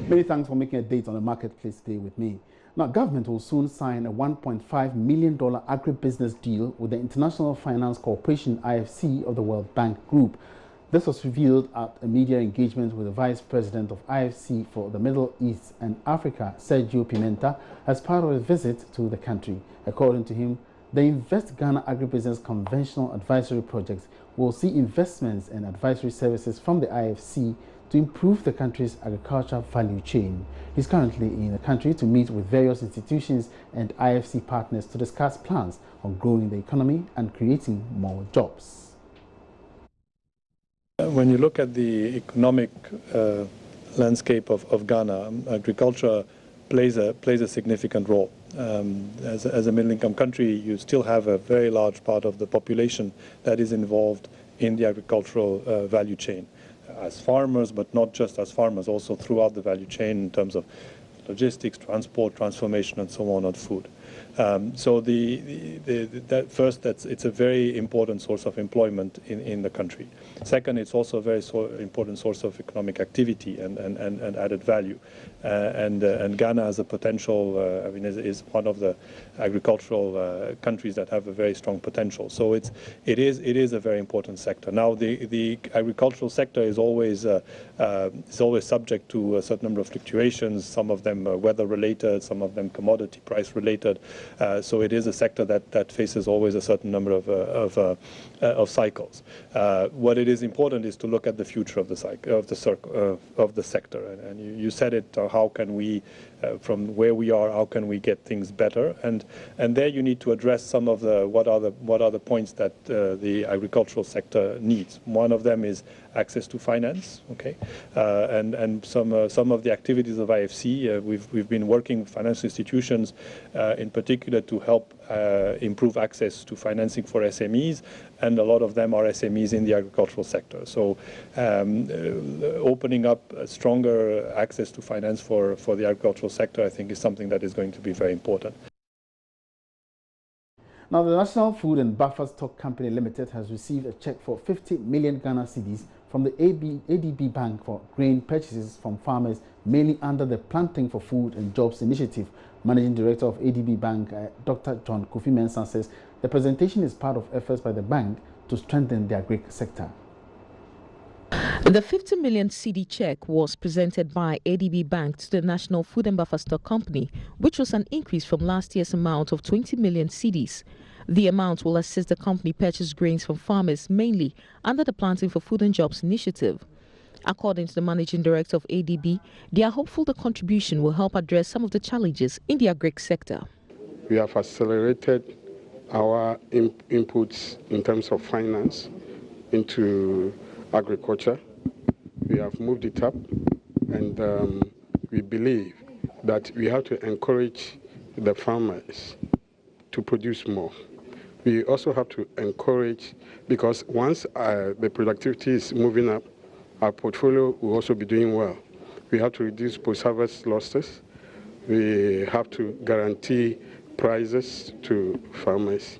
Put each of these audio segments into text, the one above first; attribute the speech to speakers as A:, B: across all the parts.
A: Many thanks for making a date on the marketplace today with me. Now, government will soon sign a $1.5 million agribusiness deal with the International Finance Corporation (IFC) of the World Bank Group. This was revealed at a media engagement with the Vice President of IFC for the Middle East and Africa, Sergio Pimenta, as part of a visit to the country. According to him, the Invest Ghana Agribusiness Conventional Advisory Project will see investments and advisory services from the IFC to improve the country's agricultural value chain. He's currently in the country to meet with various institutions and IFC partners to discuss plans on growing the economy and creating more jobs.
B: When you look at the economic landscape of Ghana, agriculture plays a significant role. As a middle-income country, you still have a very large part of the population that is involved in the agricultural value chain. As farmers, but not just as farmers, also throughout the value chain in terms of logistics, transport, transformation, and so on food. So it's a very important source of employment in the country. Second, it's also a very important source of economic activity and added value. And Ghana has a potential, is one of the agricultural countries that have a very strong potential. So it is a very important sector. Now, the agricultural sector is always subject to a certain number of fluctuations. Some of them are weather related, some of them commodity price related. So it is a sector that faces always a certain number of cycles. What it is important is to look at the future of the sector. And you said it. How can we, from where we are, how can we get things better? And there you need to address some of what are the points that the agricultural sector needs. One of them is access to finance. Okay, and some of the activities of IFC, we've been working with financial institutions in particular to help improve access to financing for SMEs, and a lot of them are SMEs in the agricultural sector. So opening up stronger access to finance for the agricultural sector, I think, is something that is going to be very important.
A: Now, the National Food and Buffer Stock Company Limited has received a check for 50 million Ghana cedis from the ADB Bank for grain purchases from farmers, mainly under the Planting for Food and Jobs initiative. Managing Director of ADB Bank, Dr. John Kofi Mensah, says the presentation is part of efforts by the bank to strengthen the agri sector.
C: The 50 million cedi check was presented by ADB Bank to the National Food and Buffer Stock Company, which was an increase from last year's amount of 20 million cedis. The amount will assist the company purchase grains from farmers, mainly under the Planting for Food and Jobs initiative. According to the Managing Director of ADB, they are hopeful the contribution will help address some of the challenges in the agri sector.
D: We have accelerated our inputs in terms of finance into agriculture. We have moved it up, and we believe that we have to encourage the farmers to produce more. We also have to encourage, because once the productivity is moving up, our portfolio will also be doing well. We have to reduce post-harvest losses. We have to guarantee prices to farmers.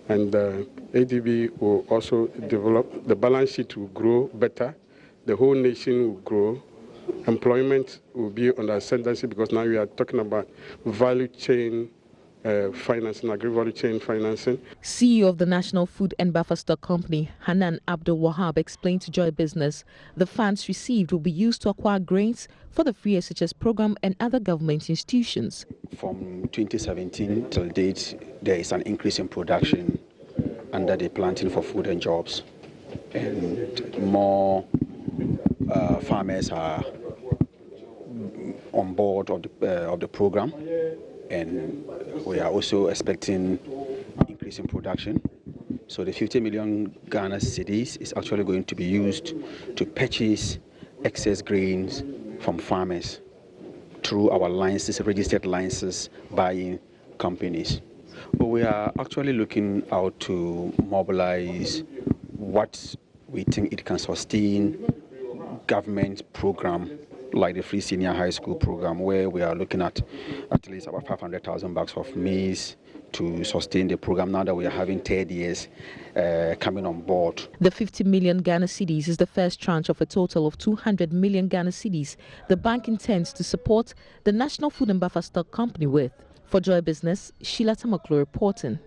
D: And ADB will also develop, the balance sheet will grow better, the whole nation will grow, employment will be on the ascendancy, because now we are talking about value chain financing, agri-value chain financing.
C: CEO of the National Food and Buffer Stock Company, Hanan Abdul Wahab, explained to Joy Business the funds received will be used to acquire grains for the free SHS program and other government institutions.
E: From 2017 till date, there is an increase in production under the Planting for Food and Jobs, and more farmers are on board of the program, and we are also expecting increase in production. So the 50 million Ghana cedis is actually going to be used to purchase excess grains from farmers through our licenses, registered licenses buying companies. But we are actually looking out to mobilize what we think it can sustain government program like the Free Senior High School program, where we are looking at least about 500,000 bags of maize, to sustain the program now that we are having third years coming on board.
C: The 50 million Ghana cedis is the first tranche of a total of 200 million Ghana cedis the bank intends to support the National Food and Buffer Stock Company with. For Joy Business, Sheila Tamaklo reporting.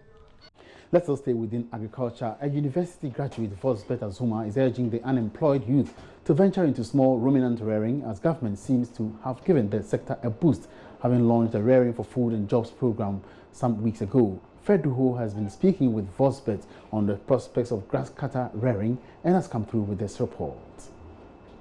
A: Let's all stay within agriculture. A university graduate, Vosbeth Azuma, is urging the unemployed youth to venture into small ruminant rearing, as government seems to have given the sector a boost, having launched the Rearing for Food and Jobs program some weeks ago. Fred Duho has been speaking with Vosbeth on the prospects of grass cutter rearing and has come through with this report.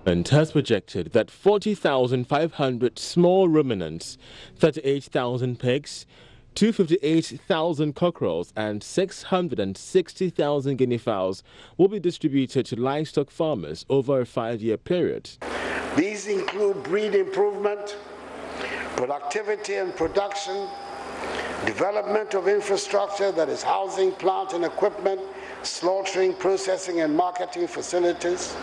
F: And has projected that 40,500 small ruminants, 38,000 pigs, 258,000 cockerels and 660,000 guinea fowls will be distributed to livestock farmers over a 5-year period.
G: These include breed improvement, productivity and production, development of infrastructure, that is housing, plant and equipment, slaughtering, processing and marketing facilities.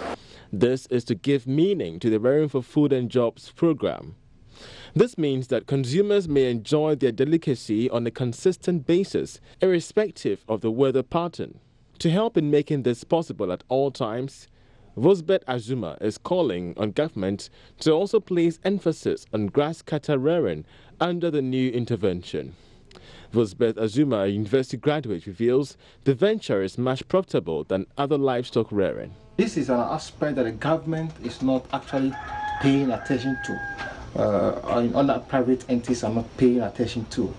F: This is to give meaning to the Rearing for Food and Jobs program. This means that consumers may enjoy their delicacy on a consistent basis, irrespective of the weather pattern. To help in making this possible at all times, Vosbeth Azuma is calling on government to also place emphasis on grass cutter rearing under the new intervention. Vosbeth Azuma, a university graduate, reveals the venture is much profitable than other livestock rearing.
H: This is an aspect that the government is not actually paying attention to. Other private entities are not paying attention to.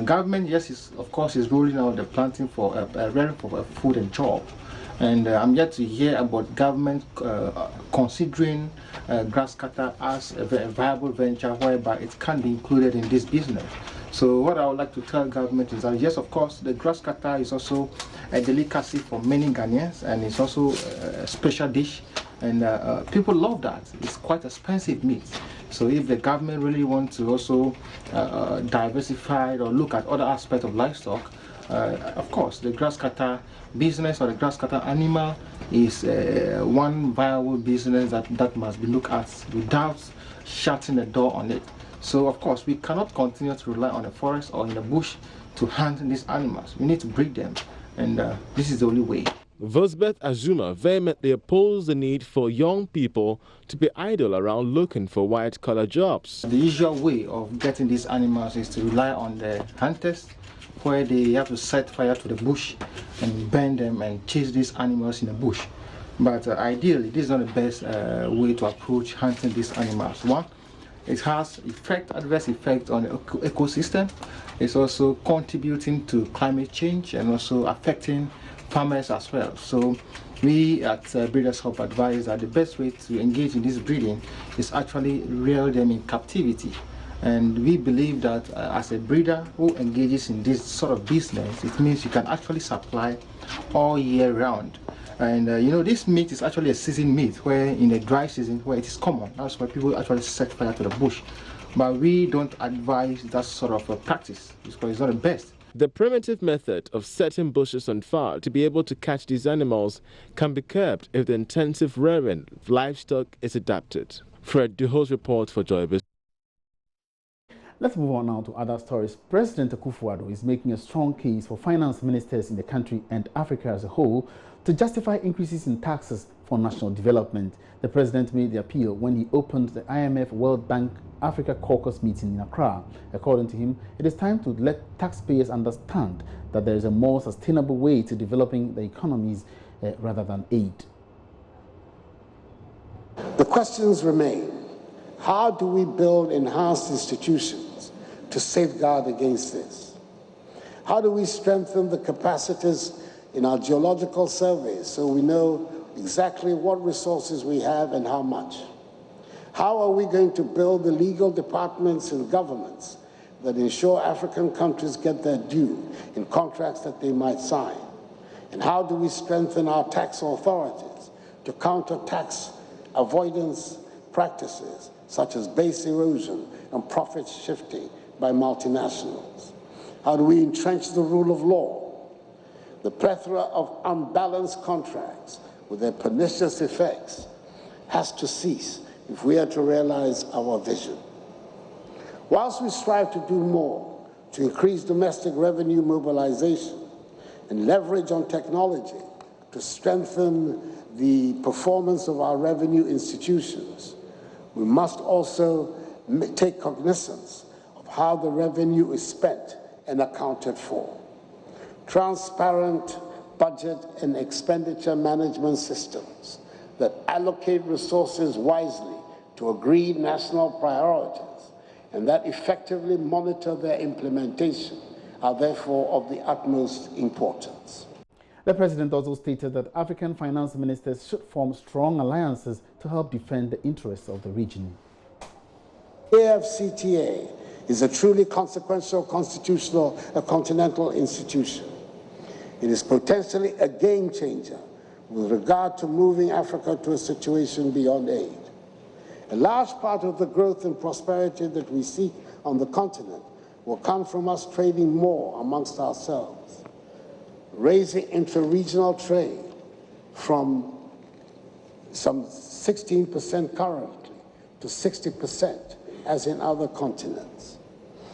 H: Government, yes, of course, is rolling out the planting for rearing for food and job. And I'm yet to hear about government considering grass cutter as a viable venture whereby it can be included in this business. So what I would like to tell government is that yes, of course, the grass cutter is also a delicacy for many Ghanaians, and it's also a special dish, and people love that. It's quite expensive meat. So if the government really wants to also diversify or look at other aspects of livestock, of course, the grass cutter business or the grass cutter animal is one viable business that must be looked at without shutting the door on it. So, of course, we cannot continue to rely on the forest or in the bush to hunt these animals. We need to breed them, and this is the only way.
F: Vosbeth Azuma vehemently opposed the need for young people to be idle around looking for white-collar jobs.
H: The usual way of getting these animals is to rely on the hunters, where they have to set fire to the bush and burn them and chase these animals in the bush. But ideally, this is not the best way to approach hunting these animals. One, it has adverse effect on the ecosystem. It's also contributing to climate change and also affecting farmers as well. So we at Breeders' Hub advise that the best way to engage in this breeding is actually rear them in captivity. And we believe that as a breeder who engages in this sort of business, it means you can actually supply all year round. And you know, this meat is actually a season meat, where in the dry season, where it is common, that's why people actually set fire to the bush. But we don't advise that sort of a practice, because it's not the best.
F: The primitive method of setting bushes on fire to be able to catch these animals can be curbed if the intensive rearing of livestock is adapted. Fred Duho's report for Joy Business.
A: Let's move on now to other stories. President Akufo-Addo is making a strong case for finance ministers in the country and Africa as a whole to justify increases in taxes for national development. The president made the appeal when he opened the IMF World Bank Africa Caucus meeting in Accra. According to him, it is time to let taxpayers understand that there is a more sustainable way to developing the economies rather than aid.
G: The questions remain. How do we build enhanced institutions to safeguard against this? How do we strengthen the capacities in our geological surveys so we know exactly what resources we have and how much? How are we going to build the legal departments and governments that ensure African countries get their due in contracts that they might sign? And how do we strengthen our tax authorities to counter tax avoidance practices such as base erosion and profit shifting by multinationals? How do we entrench the rule of law? The plethora of unbalanced contracts with their pernicious effects has to cease if we are to realize our vision. Whilst we strive to do more to increase domestic revenue mobilization and leverage on technology to strengthen the performance of our revenue institutions, we must also take cognizance of how the revenue is spent and accounted for. Transparent budget and expenditure management systems that allocate resources wisely to agreed national priorities and that effectively monitor their implementation are therefore of the utmost importance.
A: The president also stated that African finance ministers should form strong alliances to help defend the interests of the region.
G: AFCTA is a truly consequential constitutional continental institution. It is potentially a game changer with regard to moving Africa to a situation beyond aid. A large part of the growth and prosperity that we seek on the continent will come from us trading more amongst ourselves, raising inter-regional trade from some 16% currently to 60% as in other continents.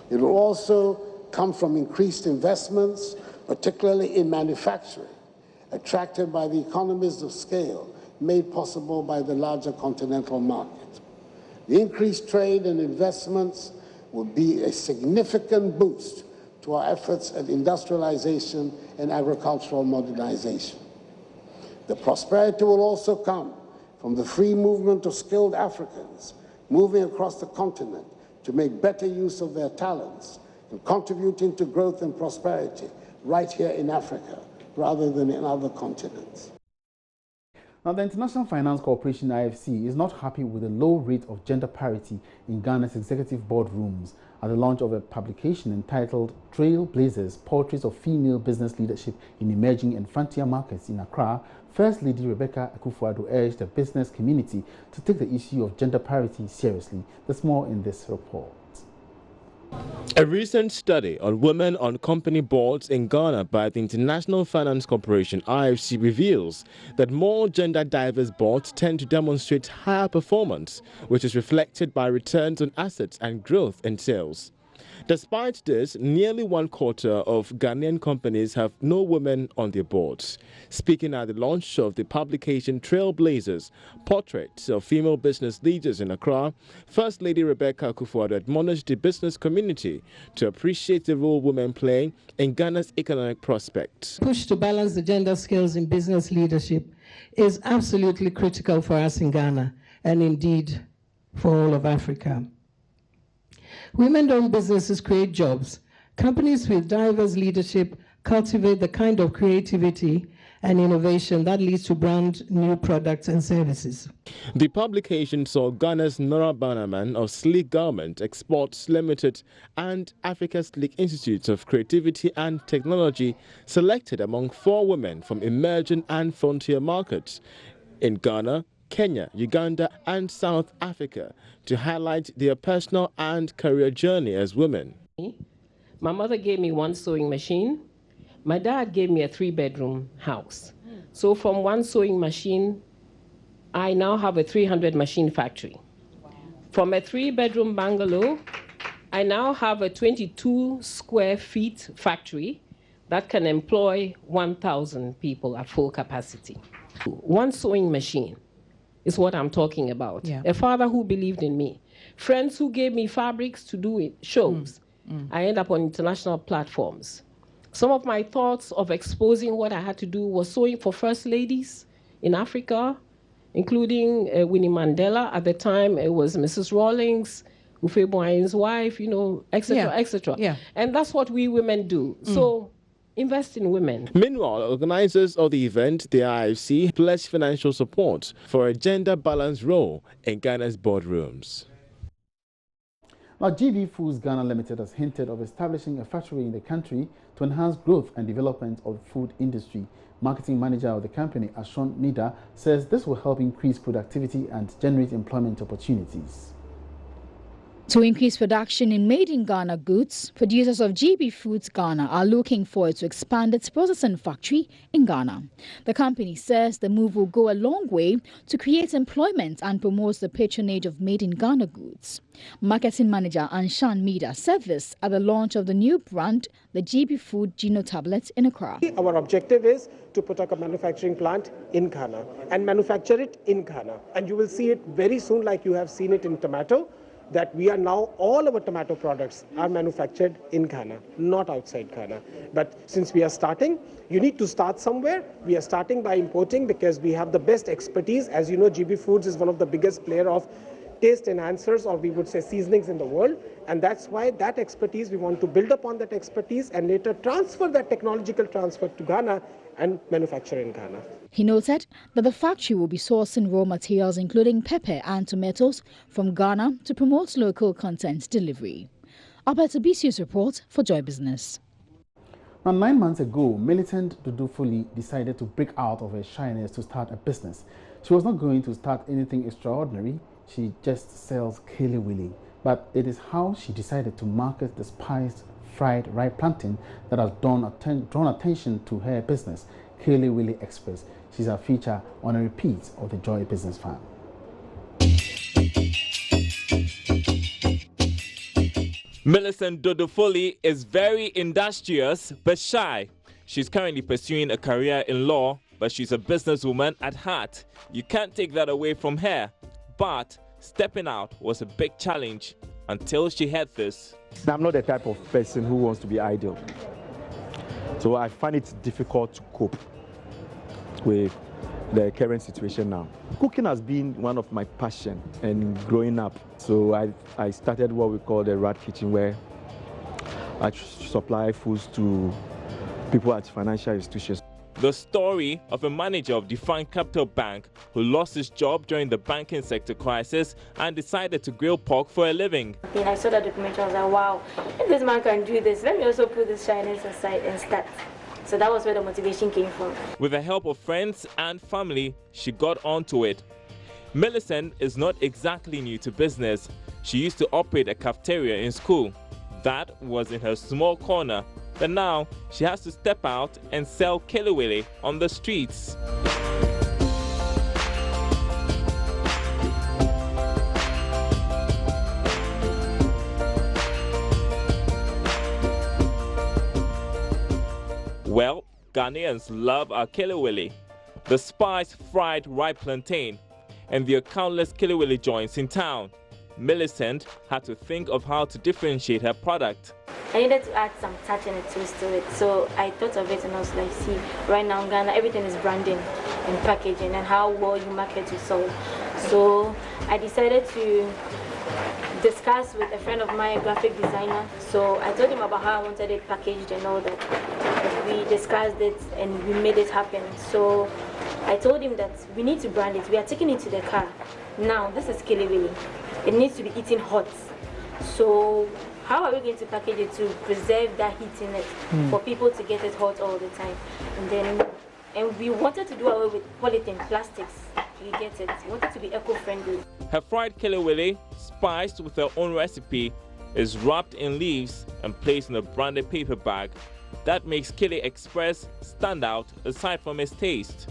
G: It will also come from increased investments, particularly in manufacturing, attracted by the economies of scale made possible by the larger continental market. The increased trade and investments will be a significant boost to our efforts at industrialization and agricultural modernization. The prosperity will also come from the free movement of skilled Africans moving across the continent to make better use of their talents and contributing to growth and prosperity right here in Africa rather than in other continents.
A: Now, the International Finance Corporation, IFC, is not happy with the low rate of gender parity in Ghana's executive boardrooms at the launch of a publication entitled Trailblazers, Portraits of Female Business Leadership in Emerging and Frontier Markets in Accra. First Lady Rebecca Akufo-Addo urged the business community to take the issue of gender parity seriously. There's more in this report.
F: A recent study on women on company boards in Ghana by the International Finance Corporation, IFC, reveals that more gender-diverse boards tend to demonstrate higher performance, which is reflected by returns on assets and growth in sales. Despite this, nearly 1/4 of Ghanaian companies have no women on their boards. Speaking at the launch of the publication Trailblazers, Portraits of Female Business Leaders in Accra, First Lady Rebecca Akufo-Addo admonished the business community to appreciate the role women play in Ghana's economic prospects.
I: Push to balance the gender skills in business leadership is absolutely critical for us in Ghana and indeed for all of Africa. Women-owned businesses create jobs. Companies with diverse leadership cultivate the kind of creativity and innovation that leads to brand new products and services.
F: The publication saw Ghana's Nora Bannerman of Sleek Garment Exports Limited and Africa's Sleek Institute of Creativity and Technology selected among 4 women from emerging and frontier markets in Ghana, Kenya, Uganda, and South Africa to highlight their personal and career journey as women.
J: My mother gave me 1 sewing machine. My dad gave me a 3-bedroom house. So from 1 sewing machine, I now have a 300 machine factory. From a 3-bedroom bungalow, I now have a 22 square feet factory that can employ 1,000 people at full capacity. 1 sewing machine is what I'm talking about. Yeah. A father who believed in me. Friends who gave me fabrics to do it, shows. I end up on international platforms. Some of my thoughts of exposing what I had to do was sewing for first ladies in Africa, including Winnie Mandela. At the time, it was Mrs. Rawlings, Uffe Boyen's wife, you know, etc., etc. Yeah. And that's what we women do. So invest in women.
F: Meanwhile, organizers of the event, the IFC, pledged financial support for a gender-balanced role in Ghana's boardrooms.
A: Now, GB Foods Ghana Limited has hinted of establishing a factory in the country to enhance growth and development of the food industry. Marketing manager of the company, Ashon Nida, says this will help increase productivity and generate employment opportunities.
K: To increase production in made-in-Ghana goods, producers of GB Foods Ghana are looking forward to expand its processing factory in Ghana. The company says the move will go a long way to create employment and promote the patronage of made-in-Ghana goods. Marketing manager Anshan Mida said this at the launch of the new brand, the GB Food Geno Tablet in Accra.
L: Our objective is to put up a manufacturing plant in Ghana and manufacture it in Ghana. And you will see it very soon, like you have seen it in tomato, that we are now, all our tomato products are manufactured in Ghana, not outside Ghana. But since we are starting, you need to start somewhere. We are starting by importing because we have the best expertise. As you know, GB Foods is one of the biggest player of taste enhancers, or we would say seasonings, in the world. And that's why that expertise, we want to build upon that expertise and later transfer that technological transfer to Ghana and manufacture in Ghana.
K: He noted that the factory will be sourcing raw materials including pepper and tomatoes from Ghana to promote local content delivery. Alberto Bisius report for Joy Business.
A: Now, 9 months ago, militant Dudu Foley decided to break out of her shyness to start a business. She was not going to start anything extraordinary. She just sells Kele Willy. But it is how she decided to market the spiced fried ripe plantain that has drawn attention to her business, Kele Willy Express. She's a feature on a repeat of the Joy Business Farm.
F: Millicent Dudu Foley is very industrious but shy. She's currently pursuing a career in law, but she's a businesswoman at heart. You can't take that away from her. But stepping out was a big challenge until she had this.
M: I'm not the type of person who wants to be idle. So I find it difficult to cope with the current situation now. Cooking has been one of my passion and growing up. So I started what we call the Rat Kitchen, where I supply foods to people at financial institutions.
F: The story of a manager of Defined Capital Bank who lost his job during the banking sector crisis and decided to grill pork for a living.
N: I saw that documentary, I was like, wow, if this man can do this, let me also put this shyness aside and start. So that was where the motivation came from.
F: With the help of friends and family, she got onto it. Millicent is not exactly new to business. She used to operate a cafeteria in school. That was in her small corner. But now she has to step out and sell Kele Willy on the streets. Well, Ghanaians love our Kele Willy, the spiced fried ripe plantain, and there are countless Kele Willy joints in town. Millicent had to think of how to differentiate her product.
N: I needed to add some touch and a twist to it, so I thought of it and I was like, see, right now in Ghana, everything is branding and packaging and how well you market yourself. So I decided to discuss with a friend of mine, a graphic designer. So I told him about how I wanted it packaged and all that. We discussed it and we made it happen. So I told him that we need to brand it. We are taking it to the car. Now, this is Kele Willy. It needs to be eaten hot. So how are we going to package it to preserve that heat in it for people to get it hot all the time? And we wanted to do away with polythene, plastics. You get it. We wanted to be eco-friendly.
F: Her fried Kele Willy, spiced with her own recipe, is wrapped in leaves and placed in a branded paper bag. That makes Kele Express stand out aside from its taste.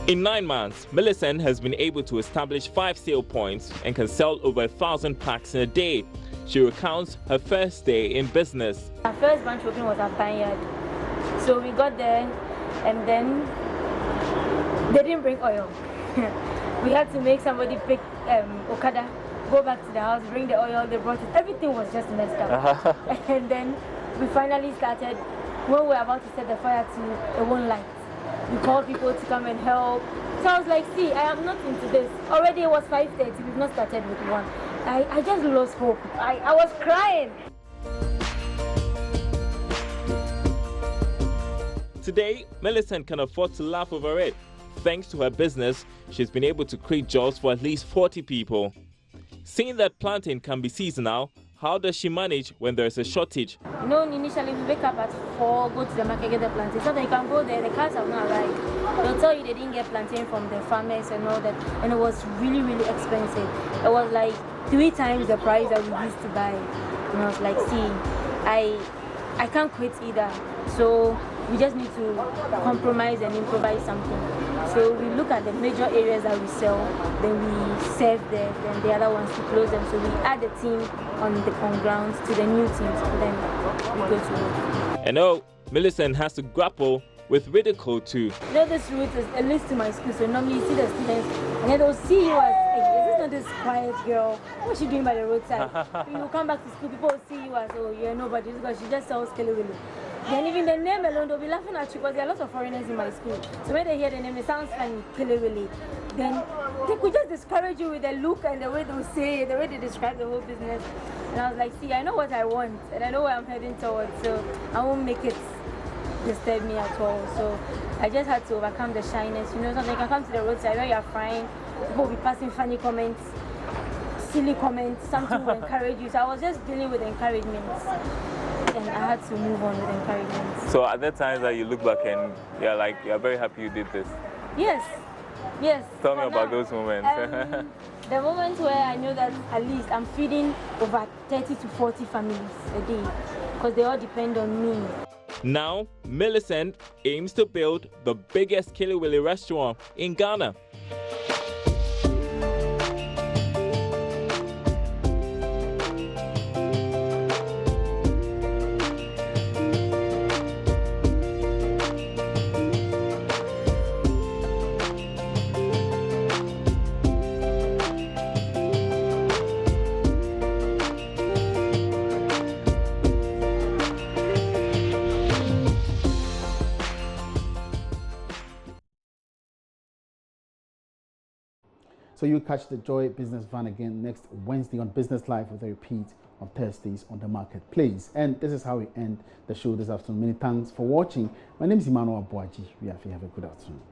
F: In 9 months, Millicent has been able to establish 5 sale points and can sell over 1,000 packs in a day. She recounts her first day in business.
N: Our first branch opening was at Vineyard. So we got there and then they didn't bring oil. We had to make somebody pick Okada, go back to the house, bring the oil, they brought it. Everything was just messed up. And then we finally started, when we were about to set the fire to a one light. We called people to come and help. So I was like, see, I am not into this. Already it was 5:30, we've not started with 1. I just lost hope. I was crying.
F: Today, Millicent can afford to laugh over it. Thanks to her business, she's been able to create jobs for at least 40 people. Seeing that plantain can be seasonal, how does she manage when there is a shortage?
N: You know, initially we wake up at 4, go to the market, get the plantain. So you can go there, the cars have not arrived. They'll tell you they didn't get plantain from the farmers and all that. And it was really, really expensive. It was like 3 times the price that we used to buy. And I was like, see, I can't quit either. So we just need to compromise and improvise something. So we look at the major areas that we sell, then we serve there, then the other ones we close them. So we add the team on grounds to the new teams, and then we go to work.
F: And oh, Millicent has to grapple with ridicule too.
N: You know, this route is at least to my school, so normally you see the students, and then they'll see you as, hey, this is not this quiet girl. What's she doing by the roadside? You come back to school, people will see you as, oh, you're nobody, because she just sells kelewele. Then even the name alone, they'll be laughing at you because there are lots of foreigners in my school. So when they hear the name, it sounds funny, kelewele. Then they could just discourage you with the look and the way they'll say it, the way they describe the whole business. And I was like, see, I know what I want, and I know where I'm heading towards, so I won't make it disturb me at all. So I just had to overcome the shyness. You know, something you can come to the roadside where you're frying, people will be passing funny comments, silly comments, something will encourage you. So I was just dealing with encouragements, and I had to move on with encouragements.
F: So at that time that you look back and you're very happy you did this?
N: Yes, yes.
F: Tell me about those moments.
N: The moments where I know that at least I'm feeding over 30 to 40 families a day, because they all depend on me.
F: Now, Millicent aims to build the biggest kelewele restaurant in Ghana.
A: So you catch the Joy Business Van again next Wednesday on Business Live, with a repeat on Thursdays on the Marketplace. And this is how we end the show this afternoon. Many thanks for watching. My name is Emmanuel Boaji. We have a good afternoon.